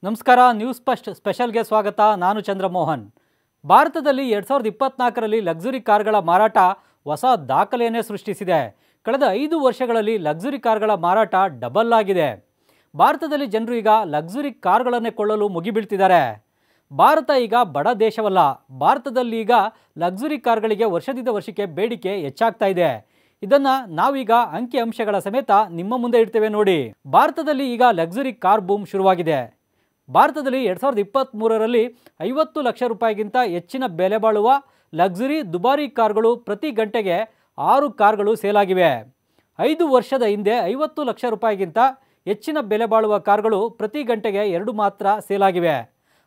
ನಮಸ್ಕಾರ. News first ಸ್ಪೆಷಲ್ಗೆ ಸ್ವಾಗತ. ನಾನು ಚಂದ್ರಮೋಹನ್. ಭಾರತದಲ್ಲಿ 2024ರಲ್ಲಿ ಲಕ್ಸುರಿ ಕಾರ್ಗಳ ಮಾರಾಟ ಹೊಸ ದಾಖಲೆಯನ್ನೇ ಸೃಷ್ಟಿಸಿದೆ. ಕಳೆದ 5 ವರ್ಷಗಳಲ್ಲಿ ಲಕ್ಸುರಿ ಕಾರ್ಗಳ ಮಾರಾಟ ಡಬಲ್ ಆಗಿದೆ. ಭಾರತದಲ್ಲಿ ಜನರು ಈಗ ಲಕ್ಸುರಿ ಕಾರ್ಗಳನ್ನೇ ಕೊಳ್ಳಲು ಮುಗಿಬೀಳ್ತಿದ್ದಾರೆ. ಭಾರತ ಈಗ ಬಡ ದೇಶವಲ್ಲ. ಭಾರತದಲ್ಲಿ ಈಗ ಲಕ್ಸುರಿ ಕಾರ್ಗಳಿಗೆ ವರ್ಷದಿಂದ ವರ್ಷಕ್ಕೆ ಬೇಡಿಕೆ ಹೆಚ್ಚಾಗ್ತಾ ಇದೆ. ಇದನ್ನು ನಾವೀಗ ಅಂಕಿಅಂಶಗಳ ಸಮೇತ ನಿಮ್ಮ ಮುಂದೆ ಇಡ್ತೇವೆ ನೋಡಿ. ಭಾರತದಲ್ಲಿ ಈಗ ಲಕ್ಸುರಿ ಕಾರ್ ಬೂಮ್ ಶುರುವಾಗಿದೆ. ಭಾರತದಲ್ಲಿ 2023ರಲ್ಲಿ 50 ಲಕ್ಷ ರೂಪಾಯಿಗಿಂತ ಹೆಚ್ಚಿನ ಬೆಲೆ ಬಾಳುವ ಲಕ್ಸುರಿ ದುಬಾರಿ ಕಾರ್ಗಳು ಪ್ರತಿ ಗಂಟೆಗೆ 6 ಕಾರ್ಗಳು ಸೇಲಾಗಿವೆ. 5 ವರ್ಷದ ಹಿಂದೆ 50 ಲಕ್ಷ ರೂಪಾಯಿಗಿಂತ ಹೆಚ್ಚಿನ ಬೆಲೆ ಬಾಳುವ ಕಾರ್ಗಳು ಪ್ರತಿ ಗಂಟೆಗೆ 2 ಮಾತ್ರ ಸೇಲಾಗಿವೆ.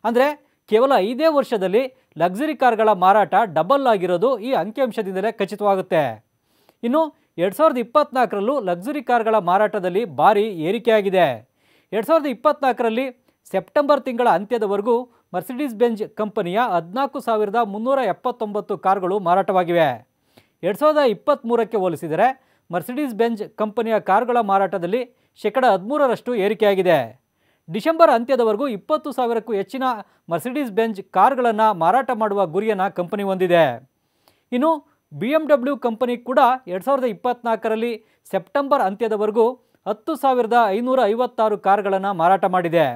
ಅಂದರೆ ಕೇವಲ 5 ವರ್ಷದಲ್ಲಿ ಲಕ್ಸುರಿ ಕಾರ್ಗಳ ಮಾರಾಟ ಡಬಲ್ ಆಗಿರೋದು ಈ ಅಂಕಿಅಂಶದಿಂದಲೇ ಖಚಿತವಾಗುತ್ತೆ. ಇನ್ನು 2024ರಲ್ಲೂ ಲಕ್ಸುರಿ ಕಾರ್ಗಳ ಮಾರಾಟದಲ್ಲಿ ಭಾರಿ ಏರಿಕೆಯಾಗಿದೆ. 2024ರಲ್ಲಿ ಸೆಪ್ಟೆಂಬರ್ ತಿಂಗಳ ಅಂತ್ಯದವರೆಗೂ ಮರ್ಸಿಡೀಸ್ ಬೆಂಜ್ ಕಂಪನಿಯ 14,379 ಕಾರ್ಗಳು ಮಾರಾಟವಾಗಿವೆ. 2023ಕ್ಕೆ ಹೋಲಿಸಿದರೆ ಮರ್ಸಿಡೀಸ್ ಬೆಂಜ್ ಕಂಪನಿಯ ಕಾರ್ಗಳ ಮಾರಾಟದಲ್ಲಿ 13% ಏರಿಕೆಯಾಗಿದೆ. ಡಿಸೆಂಬರ್ ಅಂತ್ಯದವರೆಗೂ 20,000ಕ್ಕೂ ಹೆಚ್ಚಿನ ಮರ್ಸಿಡೀಸ್ ಬೆಂಜ್ ಕಾರ್ಗಳನ್ನು ಮಾರಾಟ ಮಾಡುವ ಗುರಿಯನ್ನು ಕಂಪನಿ ಹೊಂದಿದೆ. ಇನ್ನು BMW ಕಂಪನಿ ಕೂಡ 2024ರಲ್ಲಿ ಸೆಪ್ಟೆಂಬರ್ ಅಂತ್ಯದವರೆಗೂ 10,556 ಕಾರ್ಗಳನ್ನು ಮಾರಾಟ ಮಾಡಿದೆ.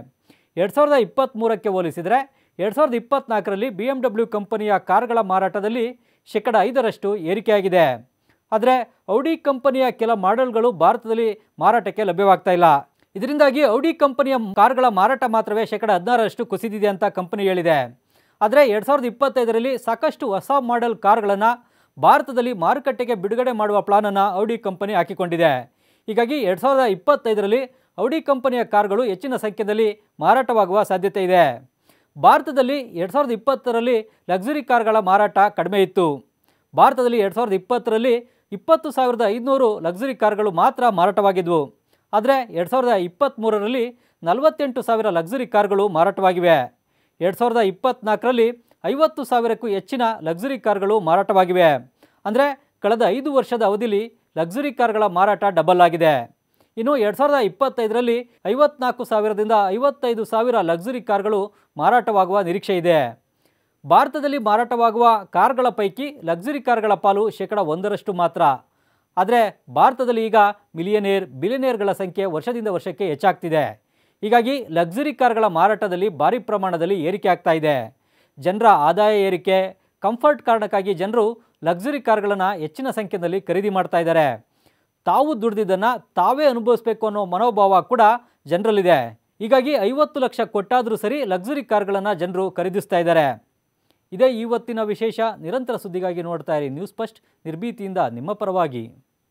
2023ಕ್ಕೆ ಹೋಲಿಸಿದರೆ 2024ರಲ್ಲಿ BMW ಕಂಪನಿಯ ಕಾರ್ಗಳ ಮಾರಾಟದಲ್ಲಿ 5% ಏರಿಕೆಯಾಗಿದೆ. ಆದರೆ ಔಡಿ ಕಂಪನಿಯ ಕೆಲ ಮಾಡೆಲ್ಗಳು ಭಾರತದಲ್ಲಿ ಮಾರಾಟಕ್ಕೆ ಲಭ್ಯವಾಗ್ತಾ ಇಲ್ಲ. ಇದರಿಂದಾಗಿ ಔಡಿ ಕಂಪನಿಯ ಕಾರ್ಗಳ ಮಾರಾಟ ಮಾತ್ರವೇ 16% ಕುಸಿದಿದೆ ಅಂತ ಕಂಪನಿ ಹೇಳಿದೆ. ಆದರೆ 2025ರಲ್ಲಿ ಸಾಕಷ್ಟು ಹೊಸ ಮಾಡೆಲ್ ಕಾರ್ಗಳನ್ನು ಭಾರತದಲ್ಲಿ ಮಾರುಕಟ್ಟೆಗೆ ಬಿಡುಗಡೆ ಮಾಡುವ ಪ್ಲಾನನ್ನು ಔಡಿ ಕಂಪನಿ ಹಾಕಿಕೊಂಡಿದೆ. ಹೀಗಾಗಿ 2025ರಲ್ಲಿ ಔಡಿ ಕಂಪನಿಯ ಕಾರ್ಗಳು ಹೆಚ್ಚಿನ ಸಂಖ್ಯೆಯಲ್ಲಿ ಮಾರಾಟವಾಗುವ ಸಾಧ್ಯತೆ ಇದೆ. ಭಾರತದಲ್ಲಿ 2020ರಲ್ಲಿ ಲಕ್ಸುರಿ ಕಾರ್ಗಳ ಮಾರಾಟ ಕಡಿಮೆ ಇತ್ತು. ಭಾರತದಲ್ಲಿ 2020ರಲ್ಲಿ 20,500 ಲಕ್ಸುರಿ ಕಾರ್ಗಳು ಮಾತ್ರ ಮಾರಾಟವಾಗಿದ್ವು. ಆದರೆ 2023ರಲ್ಲಿ 48,000 ಲಕ್ಸುರಿ ಕಾರ್ಗಳು ಮಾರಾಟವಾಗಿವೆ. 2024ರಲ್ಲಿ 50,000ಕ್ಕೂ ಹೆಚ್ಚಿನ ಲಕ್ಸುರಿ ಕಾರ್ಗಳು ಮಾರಾಟವಾಗಿವೆ. ಅಂದರೆ ಕಳೆದ 5 ವರ್ಷದ ಅವಧಿಯಲ್ಲಿ ಲಕ್ಸುರಿ ಕಾರ್ಗಳ ಮಾರಾಟ ಡಬಲ್ ಆಗಿದೆ. ಇನ್ನು 2025ರಲ್ಲಿ 54,000ದಿಂದ 55,000 ಲಕ್ಸುರಿ ಕಾರ್ಗಳು ಮಾರಾಟವಾಗುವ ನಿರೀಕ್ಷೆ ಇದೆ. ಭಾರತದಲ್ಲಿ ಮಾರಾಟವಾಗುವ ಕಾರ್ಗಳ ಪೈಕಿ ಲಕ್ಸುರಿ ಕಾರ್ಗಳ ಪಾಲು 1% ಮಾತ್ರ. ಆದರೆ ಭಾರತದಲ್ಲಿ ಈಗ ಮಿಲಿಯನೇರ್ ಬಿಲಿಯನೇರ್ಗಳ ಸಂಖ್ಯೆ ವರ್ಷದಿಂದ ವರ್ಷಕ್ಕೆ ಹೆಚ್ಚಾಗ್ತಿದೆ. ಹೀಗಾಗಿ ಲಕ್ಸುರಿ ಕಾರ್ಗಳ ಮಾರಾಟದಲ್ಲಿ ಭಾರಿ ಪ್ರಮಾಣದಲ್ಲಿ ಏರಿಕೆ ಆಗ್ತಾ ಇದೆ. ಜನರ ಆದಾಯ ಏರಿಕೆ, ಕಂಫರ್ಟ್ ಕಾರಣಕ್ಕಾಗಿ ಜನರು ಲಕ್ಸುರಿ ಕಾರ್ಗಳನ್ನು ಹೆಚ್ಚಿನ ಸಂಖ್ಯೆಯಲ್ಲಿ ಖರೀದಿ ಮಾಡ್ತಾ ಇದ್ದಾರೆ. ತಾವು ದುಡಿದಿದ್ದನ್ನು ತಾವೇ ಅನುಭವಿಸಬೇಕು ಅನ್ನೋ ಮನೋಭಾವ ಕೂಡ ಜನರಲ್ಲಿದೆ. ಹೀಗಾಗಿ 50 ಲಕ್ಷ ಕೊಟ್ಟಾದರೂ ಸರಿ ಲಕ್ಸುರಿ ಕಾರ್ಗಳನ್ನು ಜನರು ಖರೀದಿಸ್ತಾ ಇದ್ದಾರೆ. ಇದೇ ಇವತ್ತಿನ ವಿಶೇಷ. ನಿರಂತರ ಸುದ್ದಿಗಾಗಿ ನೋಡ್ತಾ ಇರಿ ನ್ಯೂಸ್ ಫಸ್ಟ್, ನಿರ್ಭೀತಿಯಿಂದ ನಿಮ್ಮ ಪರವಾಗಿ.